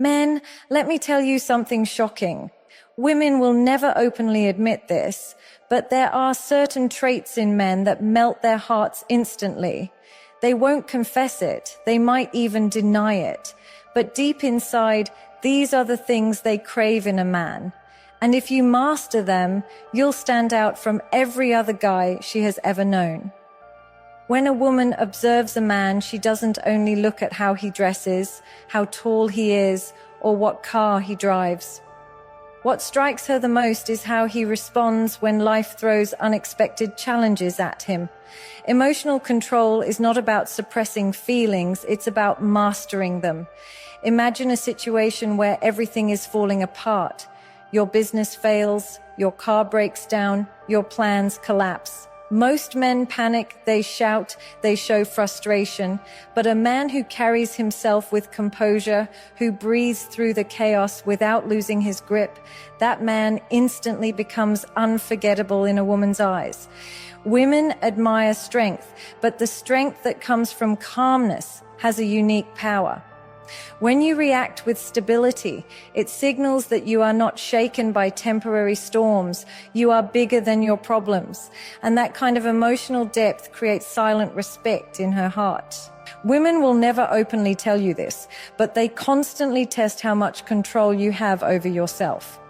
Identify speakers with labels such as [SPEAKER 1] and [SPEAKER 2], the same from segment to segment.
[SPEAKER 1] Men, let me tell you something shocking. Women will never openly admit this, but there are certain traits in men that melt their hearts instantly. They won't confess it, they might even deny it, but deep inside, these are the things they crave in a man. And if you master them, you'll stand out from every other guy she has ever known. When a woman observes a man, she doesn't only look at how he dresses, how tall he is, or what car he drives. What strikes her the most is how he responds when life throws unexpected challenges at him. Emotional control is not about suppressing feelings, it's about mastering them. Imagine a situation where everything is falling apart. Your business fails, your car breaks down, your plans collapse. Most men panic, they shout, they show frustration, but a man who carries himself with composure, who breathes through the chaos without losing his grip, that man instantly becomes unforgettable in a woman's eyes. Women admire strength, but the strength that comes from calmness has a unique power. When you react with stability, it signals that you are not shaken by temporary storms. You are bigger than your problems. And that kind of emotional depth creates silent respect in her heart. Women will never openly tell you this, but they constantly test how much control you have over yourself.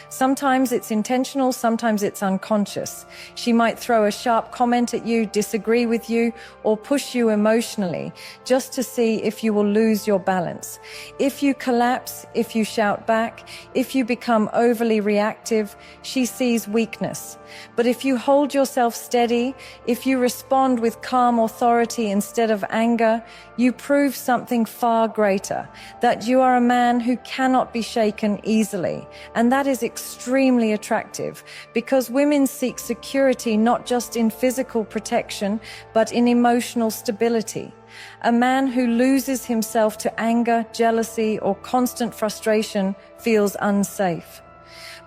[SPEAKER 1] Sometimes it's intentional, sometimes it's unconscious. She might throw a sharp comment at you, disagree with you, or push you emotionally, just to see if you will lose your balance. If you collapse, if you shout back, if you become overly reactive, she sees weakness. But if you hold yourself steady, if you respond with calm authority instead of anger, you prove something far greater, that you are a man who cannot be shaken easily. And that is extremely attractive because women seek security not just in physical protection, but in emotional stability. A man who loses himself to anger, jealousy, or constant frustration feels unsafe.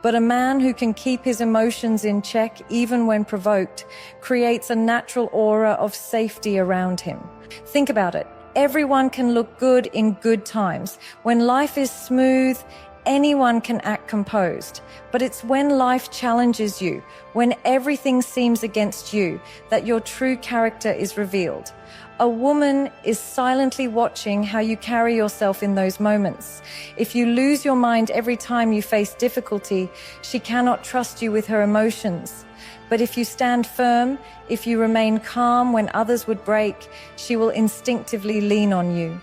[SPEAKER 1] But a man who can keep his emotions in check even when provoked creates a natural aura of safety around him. Think about it. Everyone can look good in good times. When life is smooth, anyone can act composed. But it's when life challenges you, when everything seems against you, that your true character is revealed. A woman is silently watching how you carry yourself in those moments. If you lose your mind every time you face difficulty, she cannot trust you with her emotions. But if you stand firm, if you remain calm when others would break, she will instinctively lean on you.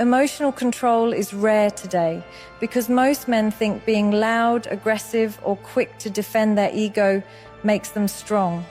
[SPEAKER 1] Emotional control is rare today because most men think being loud, aggressive, or quick to defend their ego makes them strong.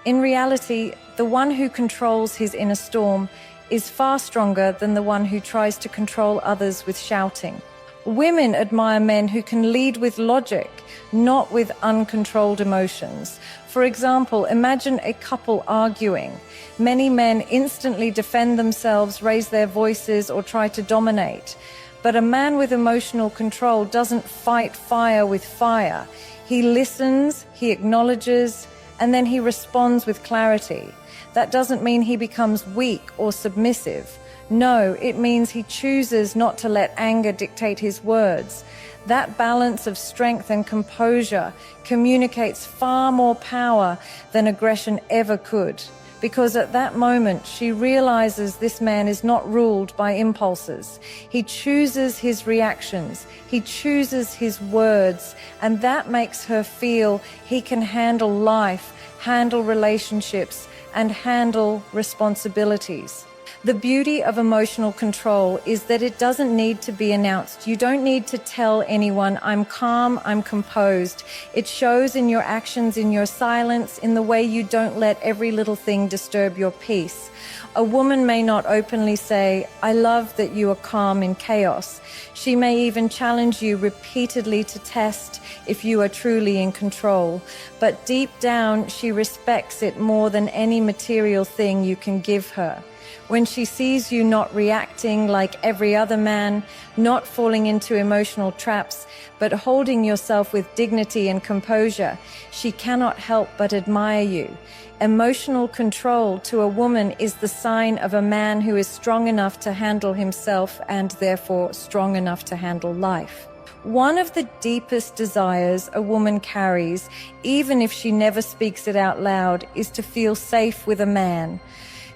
[SPEAKER 1] In reality, the one who controls his inner storm is far stronger than the one who tries to control others with shouting. Women admire men who can lead with logic, not with uncontrolled emotions. For example, imagine a couple arguing. Many men instantly defend themselves, raise their voices, or try to dominate. But a man with emotional control doesn't fight fire with fire. He listens, he acknowledges, and then he responds with clarity. That doesn't mean he becomes weak or submissive. No, it means he chooses not to let anger dictate his words. That balance of strength and composure communicates far more power than aggression ever could. Because at that moment, she realizes this man is not ruled by impulses. He chooses his reactions, he chooses his words, and that makes her feel he can handle life, handle relationships, and handle responsibilities. The beauty of emotional control is that it doesn't need to be announced. You don't need to tell anyone, I'm calm, I'm composed. It shows in your actions, in your silence, in the way you don't let every little thing disturb your peace. A woman may not openly say, I love that you are calm in chaos. She may even challenge you repeatedly to test if you are truly in control. But deep down, she respects it more than any material thing you can give her. When she sees you not reacting like every other man, not falling into emotional traps, but holding yourself with dignity and composure, she cannot help but admire you. Emotional control to a woman is the sign of a man who is strong enough to handle himself and therefore strong enough to handle life. One of the deepest desires a woman carries, even if she never speaks it out loud, is to feel safe with a man.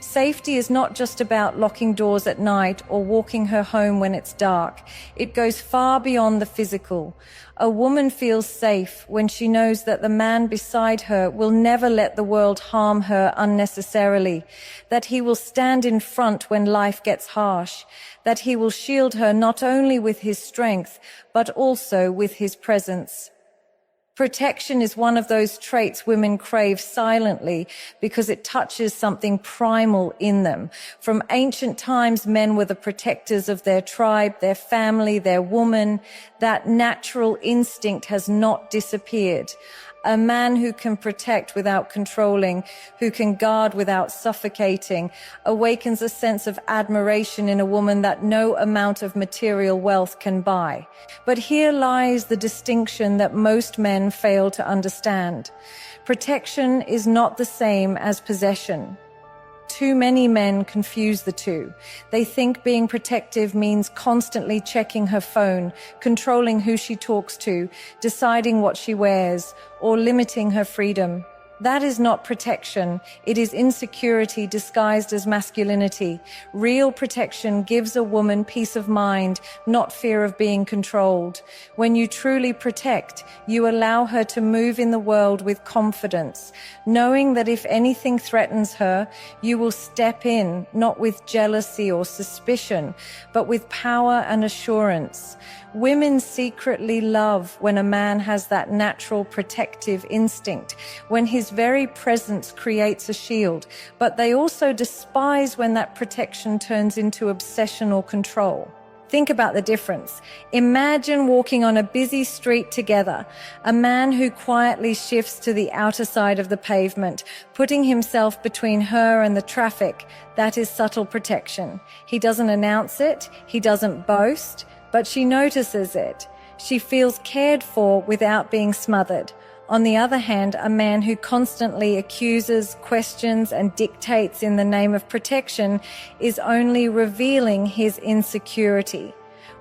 [SPEAKER 1] Safety is not just about locking doors at night or walking her home when it's dark. It goes far beyond the physical. A woman feels safe when she knows that the man beside her will never let the world harm her unnecessarily, that he will stand in front when life gets harsh, that he will shield her not only with his strength, but also with his presence. Protection is one of those traits women crave silently because it touches something primal in them. From ancient times, men were the protectors of their tribe, their family, their woman. That natural instinct has not disappeared. A man who can protect without controlling, who can guard without suffocating, awakens a sense of admiration in a woman that no amount of material wealth can buy. But here lies the distinction that most men fail to understand. Protection is not the same as possession. Too many men confuse the two. They think being protective means constantly checking her phone, controlling who she talks to, deciding what she wears, or limiting her freedom. That is not protection. It is insecurity disguised as masculinity. Real protection gives a woman peace of mind, not fear of being controlled. When you truly protect, you allow her to move in the world with confidence, knowing that if anything threatens her, you will step in, not with jealousy or suspicion, but with power and assurance. Women secretly love when a man has that natural protective instinct, when his very presence creates a shield, but they also despise when that protection turns into obsession or control. Think about the difference. Imagine walking on a busy street together, a man who quietly shifts to the outer side of the pavement, putting himself between her and the traffic. That is subtle protection. He doesn't announce it, he doesn't boast, but she notices it. She feels cared for without being smothered. On the other hand, a man who constantly accuses, questions, and dictates in the name of protection is only revealing his insecurity.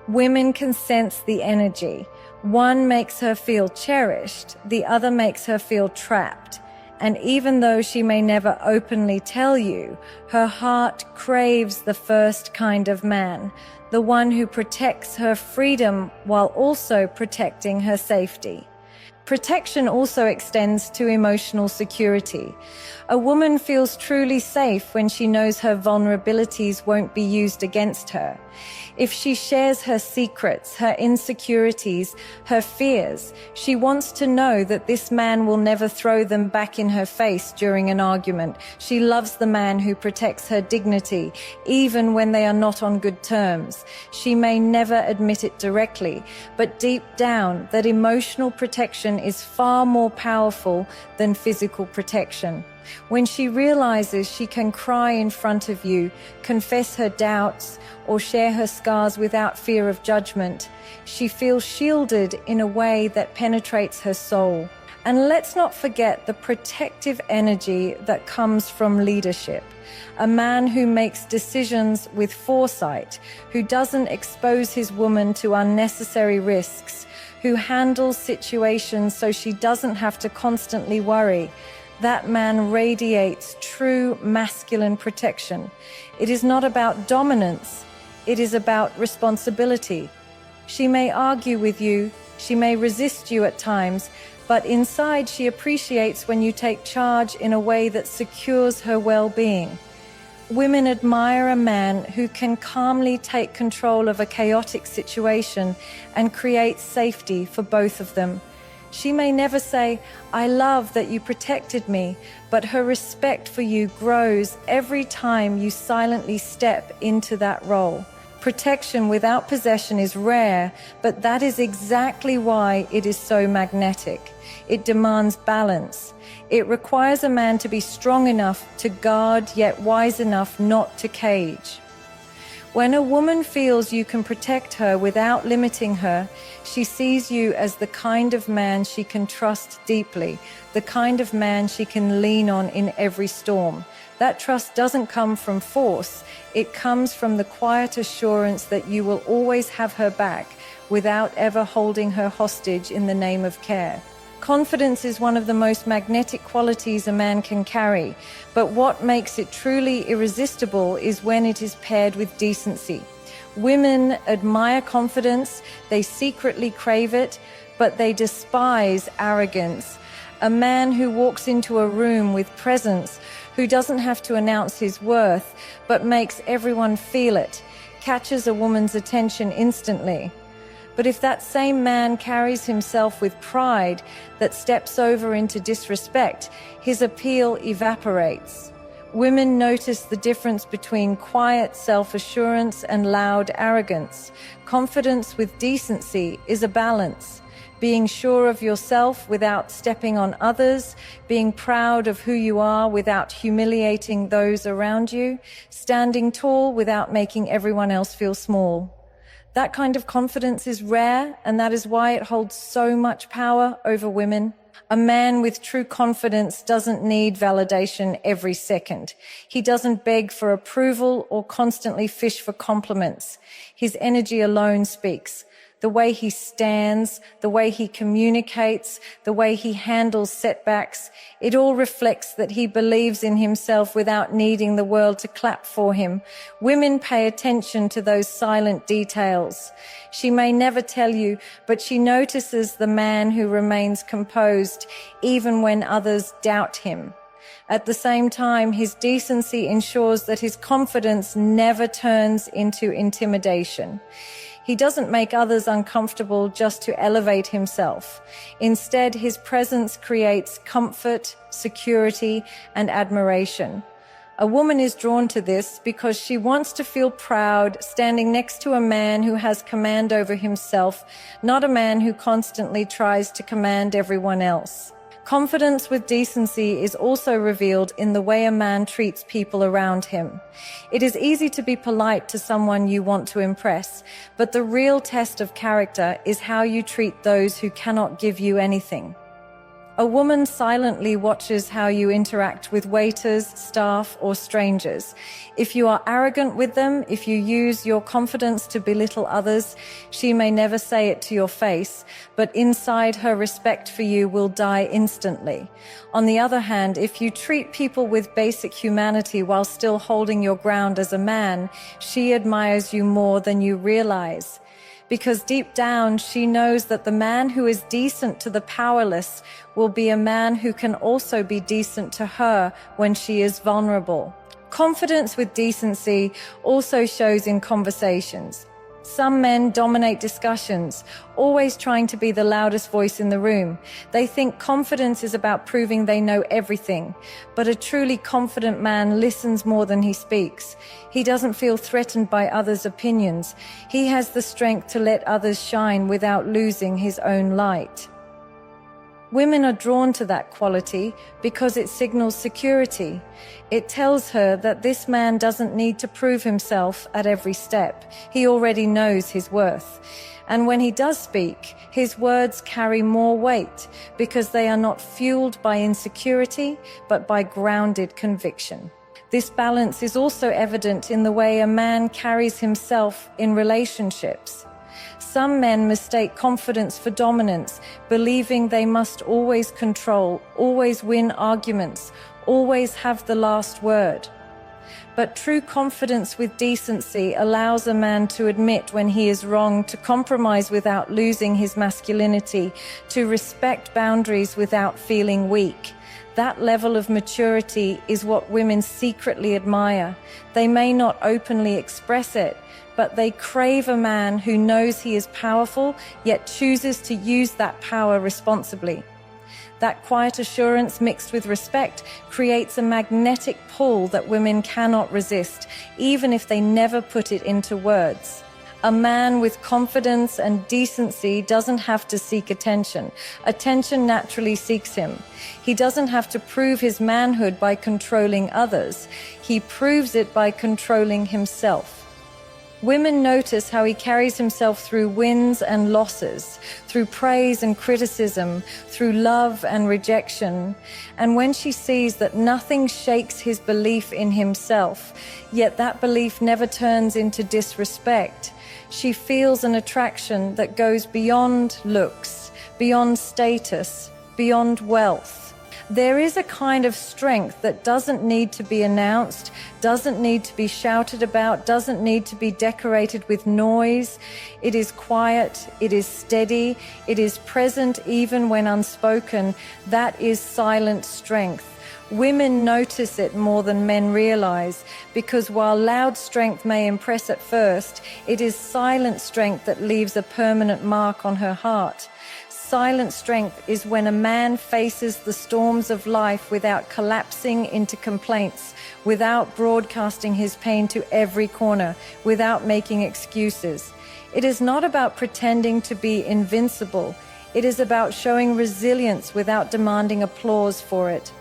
[SPEAKER 1] Women can sense the energy. One makes her feel cherished, the other makes her feel trapped. And even though she may never openly tell you, her heart craves the first kind of man, the one who protects her freedom while also protecting her safety. Protection also extends to emotional security. A woman feels truly safe when she knows her vulnerabilities won't be used against her. If she shares her secrets, her insecurities, her fears, she wants to know that this man will never throw them back in her face during an argument. She loves the man who protects her dignity, even when they are not on good terms. She may never admit it directly, but deep down, that emotional protection is far more powerful than physical protection. When she realizes she can cry in front of you, confess her doubts, or share her scars without fear of judgment, she feels shielded in a way that penetrates her soul. And let's not forget the protective energy that comes from leadership. A man who makes decisions with foresight, who doesn't expose his woman to unnecessary risks, who handles situations so she doesn't have to constantly worry. That man radiates true masculine protection. It is not about dominance, it is about responsibility. She may argue with you, she may resist you at times, but inside she appreciates when you take charge in a way that secures her well-being. Women admire a man who can calmly take control of a chaotic situation and create safety for both of them. She may never say, "I love that you protected me," but her respect for you grows every time you silently step into that role. Protection without possession is rare, but that is exactly why it is so magnetic. It demands balance. It requires a man to be strong enough to guard, yet wise enough not to cage. When a woman feels you can protect her without limiting her, she sees you as the kind of man she can trust deeply, the kind of man she can lean on in every storm. That trust doesn't come from force. It comes from the quiet assurance that you will always have her back without ever holding her hostage in the name of care. Confidence is one of the most magnetic qualities a man can carry, but what makes it truly irresistible is when it is paired with decency. Women admire confidence, they secretly crave it, but they despise arrogance. A man who walks into a room with presence, who doesn't have to announce his worth, but makes everyone feel it, catches a woman's attention instantly. But if that same man carries himself with pride that steps over into disrespect, his appeal evaporates. Women notice the difference between quiet self-assurance and loud arrogance. Confidence with decency is a balance. Being sure of yourself without stepping on others, being proud of who you are without humiliating those around you, standing tall without making everyone else feel small. That kind of confidence is rare, and that is why it holds so much power over women. A man with true confidence doesn't need validation every second. He doesn't beg for approval or constantly fish for compliments. His energy alone speaks. The way he stands, the way he communicates, the way he handles setbacks, it all reflects that he believes in himself without needing the world to clap for him. Women pay attention to those silent details. She may never tell you, but she notices the man who remains composed even when others doubt him. At the same time, his decency ensures that his confidence never turns into intimidation. He doesn't make others uncomfortable just to elevate himself. Instead, his presence creates comfort, security, and admiration. A woman is drawn to this because she wants to feel proud standing next to a man who has command over himself, not a man who constantly tries to command everyone else. Confidence with decency is also revealed in the way a man treats people around him. It is easy to be polite to someone you want to impress, but the real test of character is how you treat those who cannot give you anything. A woman silently watches how you interact with waiters, staff, or strangers. If you are arrogant with them, if you use your confidence to belittle others, she may never say it to your face, but inside her respect for you will die instantly. On the other hand, if you treat people with basic humanity while still holding your ground as a man, she admires you more than you realize. Because deep down, she knows that the man who is decent to the powerless will be a man who can also be decent to her when she is vulnerable. Confidence with decency also shows in conversations. Some men dominate discussions, always trying to be the loudest voice in the room. They think confidence is about proving they know everything, but a truly confident man listens more than he speaks. He doesn't feel threatened by others' opinions. He has the strength to let others shine without losing his own light. Women are drawn to that quality because it signals security. It tells her that this man doesn't need to prove himself at every step. He already knows his worth. And when he does speak, his words carry more weight because they are not fueled by insecurity, but by grounded conviction. This balance is also evident in the way a man carries himself in relationships. Some men mistake confidence for dominance, believing they must always control, always win arguments, always have the last word. But true confidence with decency allows a man to admit when he is wrong, to compromise without losing his masculinity, to respect boundaries without feeling weak. That level of maturity is what women secretly admire. They may not openly express it, but they crave a man who knows he is powerful, yet chooses to use that power responsibly. That quiet assurance mixed with respect creates a magnetic pull that women cannot resist, even if they never put it into words. A man with confidence and decency doesn't have to seek attention. Attention naturally seeks him. He doesn't have to prove his manhood by controlling others. He proves it by controlling himself. Women notice how he carries himself through wins and losses, through praise and criticism, through love and rejection. And when she sees that nothing shakes his belief in himself, yet that belief never turns into disrespect, she feels an attraction that goes beyond looks, beyond status, beyond wealth. There is a kind of strength that doesn't need to be announced, doesn't need to be shouted about, doesn't need to be decorated with noise. It is quiet, it is steady, it is present even when unspoken. That is silent strength. Women notice it more than men realize, because while loud strength may impress at first, it is silent strength that leaves a permanent mark on her heart. Silent strength is when a man faces the storms of life without collapsing into complaints, without broadcasting his pain to every corner, without making excuses. It is not about pretending to be invincible. It is about showing resilience without demanding applause for it.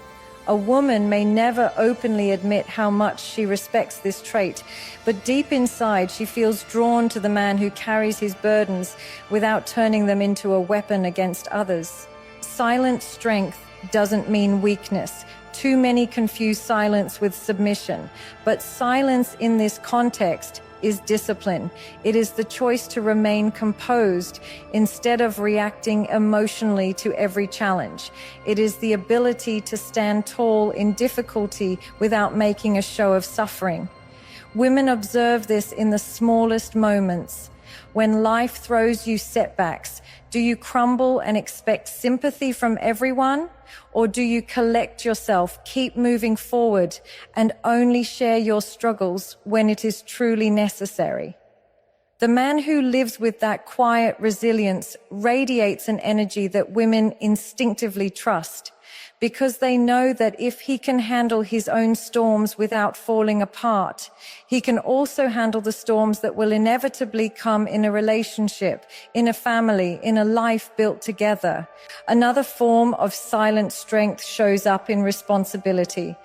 [SPEAKER 1] A woman may never openly admit how much she respects this trait, but deep inside she feels drawn to the man who carries his burdens without turning them into a weapon against others. Silent strength doesn't mean weakness. Too many confuse silence with submission, but silence in this context is discipline. It is the choice to remain composed instead of reacting emotionally to every challenge. It is the ability to stand tall in difficulty without making a show of suffering. Women observe this in the smallest moments. When life throws you setbacks, do you crumble and expect sympathy from everyone? Or do you collect yourself, keep moving forward, and only share your struggles when it is truly necessary? The man who lives with that quiet resilience radiates an energy that women instinctively trust, because they know that if he can handle his own storms without falling apart, he can also handle the storms that will inevitably come in a relationship, in a family, in a life built together. Another form of silent strength shows up in responsibility.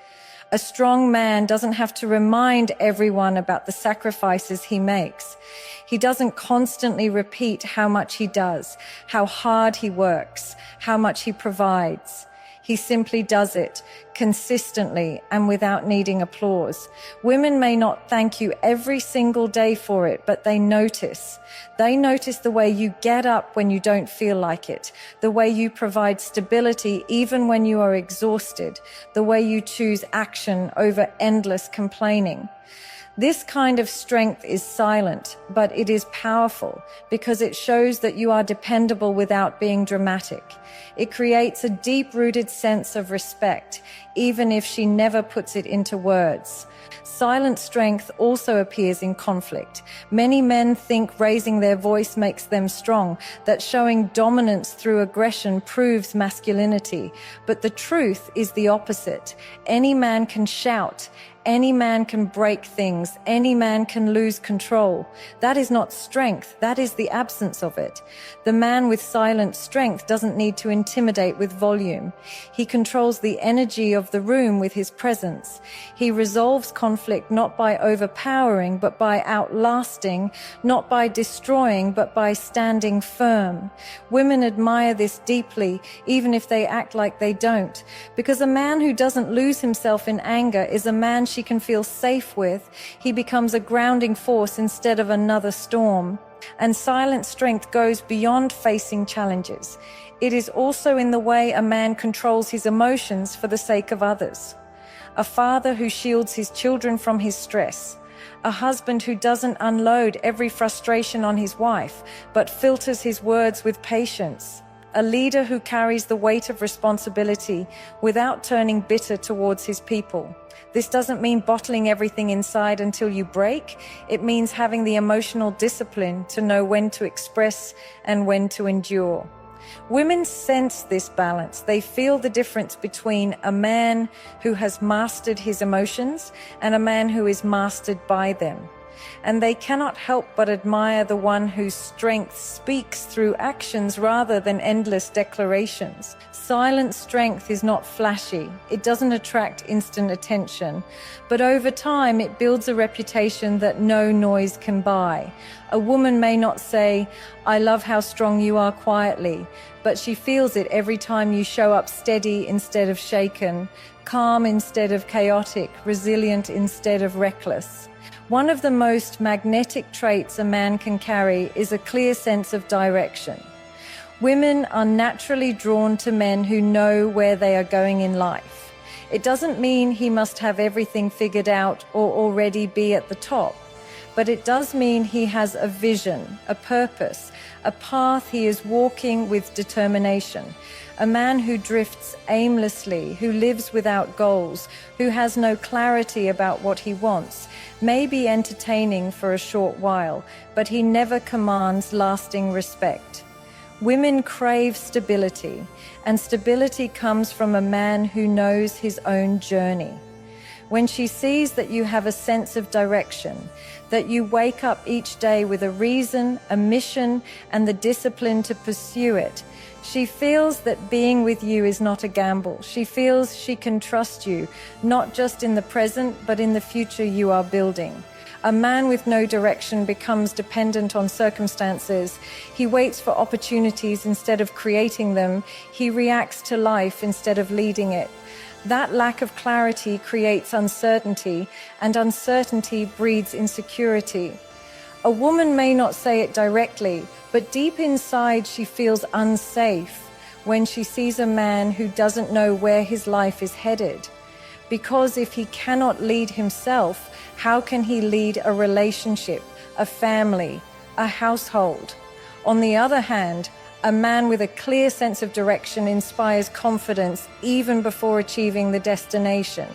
[SPEAKER 1] A strong man doesn't have to remind everyone about the sacrifices he makes. He doesn't constantly repeat how much he does, how hard he works, how much he provides. He simply does it consistently and without needing applause. Women may not thank you every single day for it, but they notice. They notice the way you get up when you don't feel like it, the way you provide stability even when you are exhausted, the way you choose action over endless complaining. This kind of strength is silent, but it is powerful because it shows that you are dependable without being dramatic. It creates a deep-rooted sense of respect, even if she never puts it into words. Silent strength also appears in conflict. Many men think raising their voice makes them strong, that showing dominance through aggression proves masculinity. But the truth is the opposite. Any man can shout. Any man can break things. Any man can lose control. That is not strength. That is the absence of it. The man with silent strength doesn't need to intimidate with volume. He controls the energy of the room with his presence. He resolves conflict not by overpowering, but by outlasting, not by destroying, but by standing firm. Women admire this deeply, even if they act like they don't, because a man who doesn't lose himself in anger is a man she can feel safe with. He becomes a grounding force instead of another storm. And silent strength goes beyond facing challenges. It is also in the way a man controls his emotions for the sake of others. A father who shields his children from his stress. A husband who doesn't unload every frustration on his wife, but filters his words with patience. A leader who carries the weight of responsibility without turning bitter towards his people. This doesn't mean bottling everything inside until you break. It means having the emotional discipline to know when to express and when to endure. Women sense this balance. They feel the difference between a man who has mastered his emotions and a man who is mastered by them. And they cannot help but admire the one whose strength speaks through actions rather than endless declarations. Silent strength is not flashy. It doesn't attract instant attention. But over time, it builds a reputation that no noise can buy. A woman may not say, "I love how strong you are," quietly, but she feels it every time you show up steady instead of shaken, calm instead of chaotic, resilient instead of reckless. One of the most magnetic traits a man can carry is a clear sense of direction. Women are naturally drawn to men who know where they are going in life. It doesn't mean he must have everything figured out or already be at the top, but it does mean he has a vision, a purpose, a path he is walking with determination. A man who drifts aimlessly, who lives without goals, who has no clarity about what he wants, may be entertaining for a short while, but he never commands lasting respect. Women crave stability, and stability comes from a man who knows his own journey. When she sees that you have a sense of direction, that you wake up each day with a reason, a mission, and the discipline to pursue it, she feels that being with you is not a gamble. She feels she can trust you, not just in the present, but in the future you are building. A man with no direction becomes dependent on circumstances. He waits for opportunities instead of creating them. He reacts to life instead of leading it. That lack of clarity creates uncertainty, and uncertainty breeds insecurity. A woman may not say it directly, but deep inside she feels unsafe when she sees a man who doesn't know where his life is headed. Because if he cannot lead himself, how can he lead a relationship, a family, a household? On the other hand, a man with a clear sense of direction inspires confidence even before achieving the destination.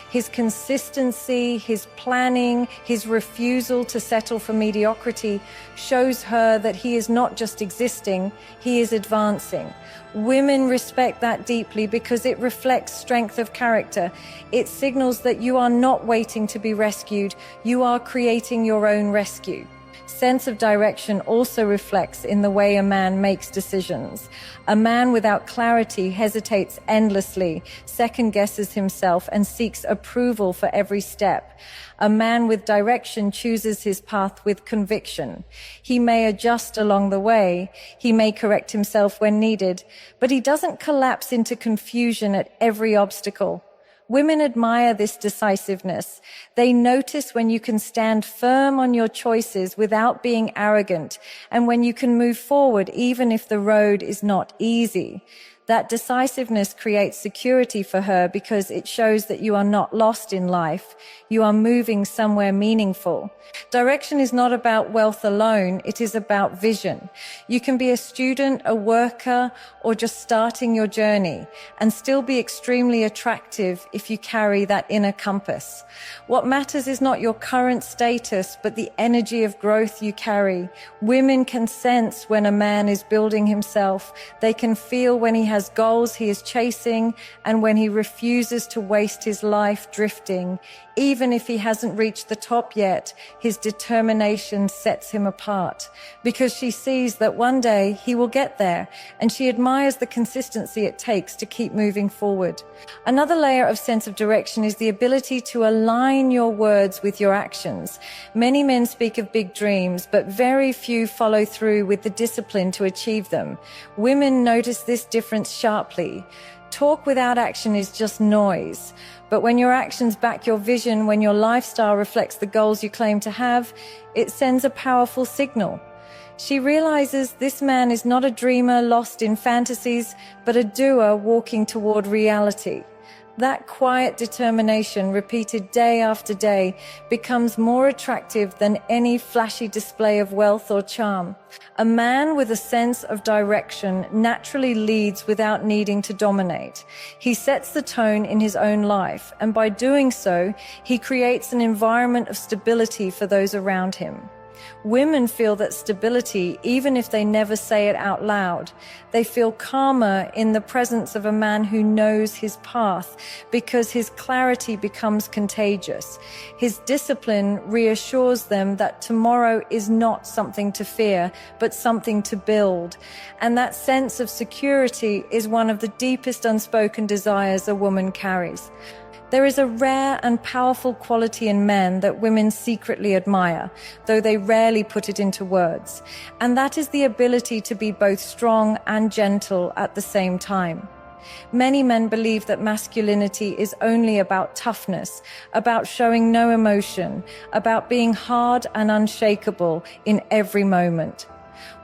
[SPEAKER 1] His consistency, his planning, his refusal to settle for mediocrity shows her that he is not just existing, he is advancing. Women respect that deeply because it reflects strength of character. It signals that you are not waiting to be rescued, you are creating your own rescue. Sense of direction also reflects in the way a man makes decisions. A man without clarity hesitates endlessly, second guesses himself, and seeks approval for every step. A man with direction chooses his path with conviction. He may adjust along the way, he may correct himself when needed, but he doesn't collapse into confusion at every obstacle. Women admire this decisiveness. They notice when you can stand firm on your choices without being arrogant, and when you can move forward even if the road is not easy. That decisiveness creates security for her because it shows that you are not lost in life. You are moving somewhere meaningful. Direction is not about wealth alone. It is about vision. You can be a student, a worker, or just starting your journey and still be extremely attractive if you carry that inner compass. What matters is not your current status, but the energy of growth you carry. Women can sense when a man is building himself. They can feel when he has goals he is chasing and when he refuses to waste his life drifting. Even if he hasn't reached the top yet, his determination sets him apart because she sees that one day he will get there, and she admires the consistency it takes to keep moving forward. Another layer of sense of direction is the ability to align your words with your actions. Many men speak of big dreams, but very few follow through with the discipline to achieve them. Women notice this difference sharply. Talk without action is just noise. But when your actions back your vision, when your lifestyle reflects the goals you claim to have, it sends a powerful signal. She realizes this man is not a dreamer lost in fantasies, but a doer walking toward reality. That quiet determination, repeated day after day, becomes more attractive than any flashy display of wealth or charm. A man with a sense of direction naturally leads without needing to dominate. He sets the tone in his own life, and by doing so, he creates an environment of stability for those around him. Women feel that stability, even if they never say it out loud. They feel calmer in the presence of a man who knows his path, because his clarity becomes contagious. His discipline reassures them that tomorrow is not something to fear, but something to build. And that sense of security is one of the deepest unspoken desires a woman carries. There is a rare and powerful quality in men that women secretly admire, though they rarely put it into words, and that is the ability to be both strong and gentle at the same time. Many men believe that masculinity is only about toughness, about showing no emotion, about being hard and unshakable in every moment.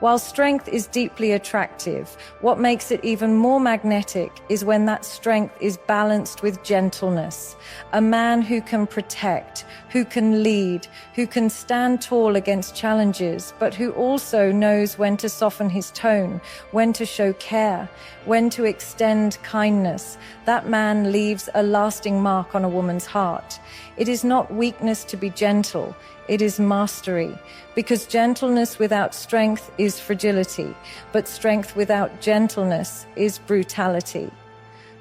[SPEAKER 1] While strength is deeply attractive, what makes it even more magnetic is when that strength is balanced with gentleness. A man who can protect, who can lead, who can stand tall against challenges, but who also knows when to soften his tone, when to show care, when to extend kindness. That man leaves a lasting mark on a woman's heart. It is not weakness to be gentle, it is mastery, because gentleness without strength is fragility, but strength without gentleness is brutality.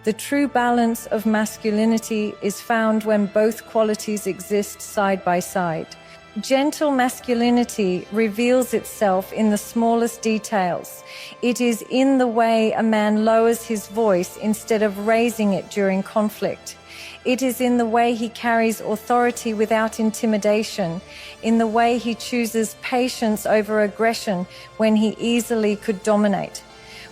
[SPEAKER 1] The true balance of masculinity is found when both qualities exist side by side. Gentle masculinity reveals itself in the smallest details. It is in the way a man lowers his voice instead of raising it during conflict. It is in the way he carries authority without intimidation, in the way he chooses patience over aggression when he easily could dominate.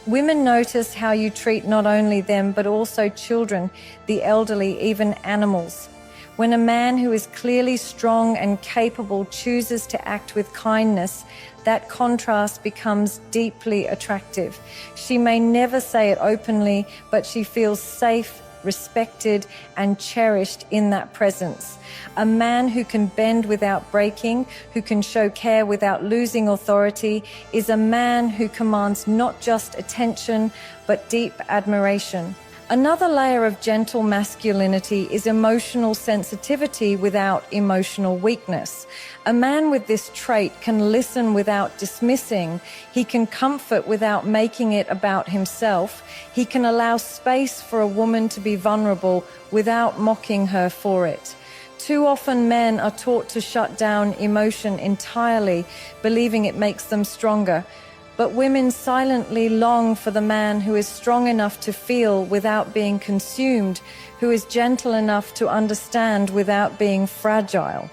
[SPEAKER 1] Women notice how you treat not only them but also children, the elderly, even animals. When a man who is clearly strong and capable chooses to act with kindness, that contrast becomes deeply attractive. She may never say it openly, but she feels safe, respected, and cherished in that presence. A man who can bend without breaking, who can show care without losing authority, is a man who commands not just attention, but deep admiration. Another layer of gentle masculinity is emotional sensitivity without emotional weakness. A man with this trait can listen without dismissing. He can comfort without making it about himself. He can allow space for a woman to be vulnerable without mocking her for it. Too often men are taught to shut down emotion entirely, believing it makes them stronger. But women silently long for the man who is strong enough to feel without being consumed, who is gentle enough to understand without being fragile.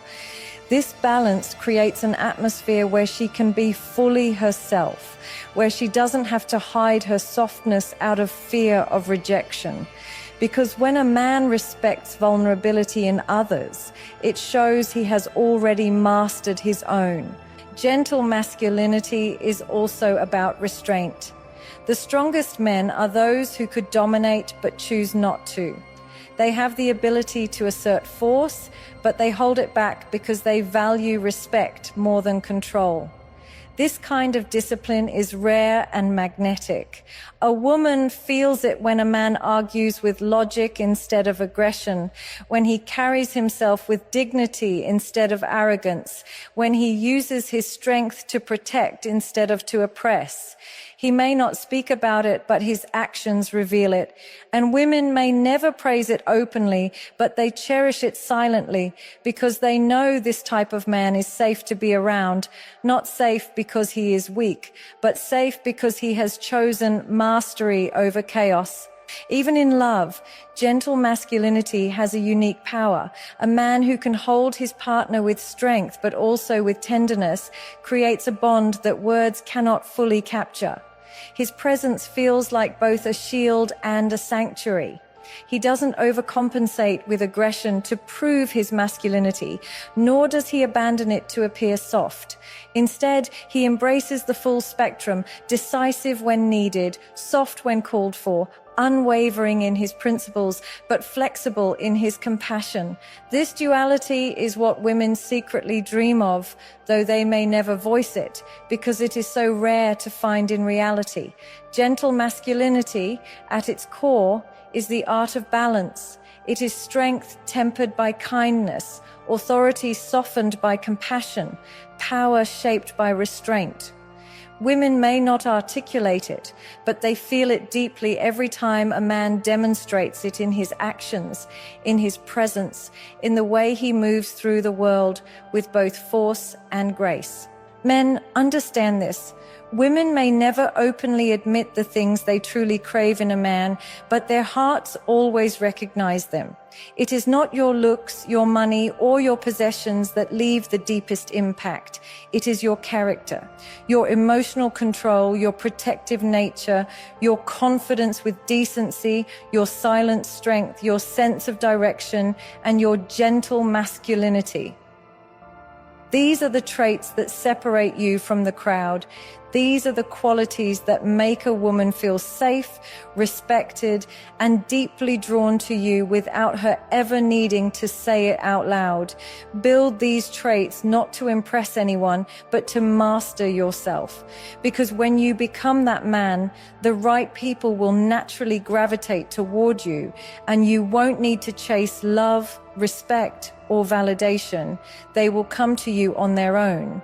[SPEAKER 1] This balance creates an atmosphere where she can be fully herself, where she doesn't have to hide her softness out of fear of rejection. Because when a man respects vulnerability in others, it shows he has already mastered his own. Gentle masculinity is also about restraint. The strongest men are those who could dominate but choose not to. They have the ability to assert force, but they hold it back because they value respect more than control. This kind of discipline is rare and magnetic. A woman feels it when a man argues with logic instead of aggression, when he carries himself with dignity instead of arrogance, when he uses his strength to protect instead of to oppress. He may not speak about it, but his actions reveal it. And women may never praise it openly, but they cherish it silently because they know this type of man is safe to be around, not safe because he is weak, but safe because he has chosen mastery over chaos. Even in love, gentle masculinity has a unique power. A man who can hold his partner with strength but also with tenderness creates a bond that words cannot fully capture. His presence feels like both a shield and a sanctuary. He doesn't overcompensate with aggression to prove his masculinity, nor does he abandon it to appear soft. Instead, he embraces the full spectrum, decisive when needed, soft when called for, unwavering in his principles, but flexible in his compassion. This duality is what women secretly dream of, though they may never voice it, because it is so rare to find in reality. Gentle masculinity, at its core, is the art of balance. It is strength tempered by kindness, authority softened by compassion, power shaped by restraint. Women may not articulate it, but they feel it deeply every time a man demonstrates it in his actions, in his presence, in the way he moves through the world with both force and grace. Men, understand this. Women may never openly admit the things they truly crave in a man, but their hearts always recognize them. It is not your looks, your money, or your possessions that leave the deepest impact. It is your character, your emotional control, your protective nature, your confidence with decency, your silent strength, your sense of direction, and your gentle masculinity. These are the traits that separate you from the crowd. These are the qualities that make a woman feel safe, respected, and deeply drawn to you without her ever needing to say it out loud. Build these traits not to impress anyone, but to master yourself. Because when you become that man, the right people will naturally gravitate toward you, and you won't need to chase love, respect, or validation. They will come to you on their own.